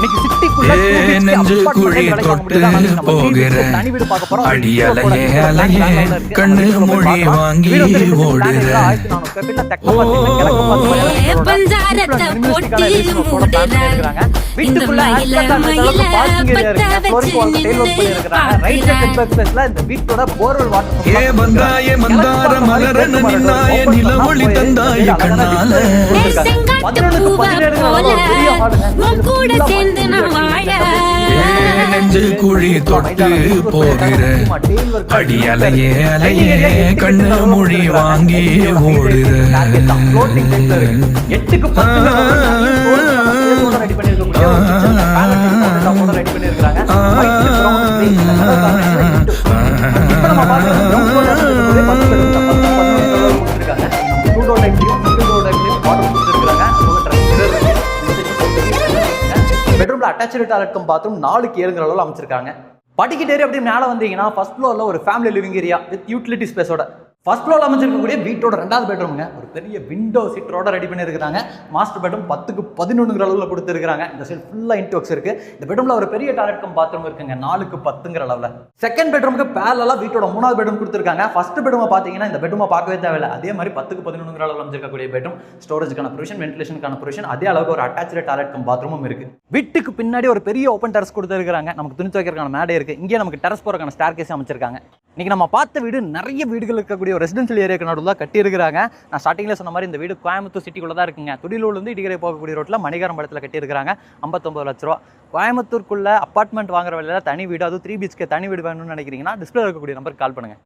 இன்னைக்கு சிட்டிக்குள்ள நெஞ்சு குழி தொட்டு போகிற அடியலையே அலையே கண்ணு மொழி வாங்கி ஓடுற பஞ்சாரத்தை போட்டு மூடுறாங்க இந்த மயில மயில பத்த வச்சு ஏ வந்தாய மந்தார மலரன நின்னாய நில ஒளி தந்தாய கண்ணால கூட சேர்ந்து நான் வாழ நெஞ்சு குழி தொட்டு போகிற அடியலையே அலையே கண்ணு மொழி வாங்கி ஓடுற பெட்ரூம்ல அட்டாச்டு டாய்லெட் பாத்ரூம் 4க்கு 7ங்கிற அளவுல அமைச்சிருக்காங்க. படிக்கிட்டே அப்படியே மேலே வந்தீங்கன்னா ஃபர்ஸ்ட் ஃப்ளோர்ல ஒரு family living area with utility ஸ்பேஸோட ஃபர்ஸ்ட் ஃப்ளோர்ல அமைச்சிருக்கக்கூடிய வீட்டோட 2வது பெட்ரூமுங்க. ஒரு பெரிய விண்டோ சீட்டரோட ரெடி பண்ணியிருக்காங்க. மாஸ்டர் பெட்ரூம் 10க்கு 11ங்கிற அளவில் கொடுத்துருக்காங்க. இந்த சைடு ஃபுல்லாக இன்டோக்ஸ் இருக்கு. இந்த பெட்ரூம்ல ஒரு பெரிய டாய்லெட் கம் பாத்ரூம் இருக்குங்க 4க்கு 10ங்கிற அளவில். செகண்ட் பெட்ரூமுக்கு பேரலா வீட்டோட 3வது பெட்ரூம் கொடுத்துருக்காங்க. ஃபர்ஸ்ட் பெட்ரூமை பார்த்தீங்கன்னா இந்த பெட்ரூமை பார்க்கவே தேவையில்லை. அதே மாதிரி 10க்கு 11ங்கிற அளவில் அமைச்சிருக்கக்கூடிய பெட்ரூம் ஸ்டோரேஜ்க்கான ப்ரொவிஷன், வென்டிலேஷனுக்கான ப்ரொவிஷன், அதே அளவுக்கு ஒரு அட்டாச்சு டாய்லெட் கம் பாத்ரூமும் இருக்கு. வீட்டுக்கு பின்னாடி ஒரு பெரிய ஓப்பன் டெரஸ் கொடுத்துருக்காங்க. நமக்கு துணி துவைக்கிறதுக்கான மேடை இருக்கு. இங்கே நமக்கு டெரஸ் போறதுக்கான ஸ்டார் கேஸ் அமைச்சிருக்காங்க. இன்னைக்கு நம்ம பார்த்த வீடு நிறைய வீடுகள் இருக்கக்கூடிய ஒரு ரெசிடென்ஷியல் ஏரியாக்கு நடுவில் கட்டி இருக்கிறாங்க. நான் ஸ்டார்டிங்ல சொன்ன மாதிரி இந்த வீடு கோயம்புத்தூர் சிட்டிக்குள்ள தான் இருக்குங்க. துடிலூர்லேருந்து இடிகரை போகக்கூடிய ரோட்டில் மணிகாரம் படத்தில் கட்டியிருக்காங்க. 59 லட்ச ரூபா. கோயம்புத்தூருக்குள்ள அப்பார்ட்மெண்ட் வாங்குற வேலையில தனி வீடு, அதுவும் 3 BHK தனி வீடு வேணும்னு நினைக்கிறீங்கன்னா டிஸ்பிளே இருக்கக்கூடிய நம்பருக்கு கால் பண்ணுங்க.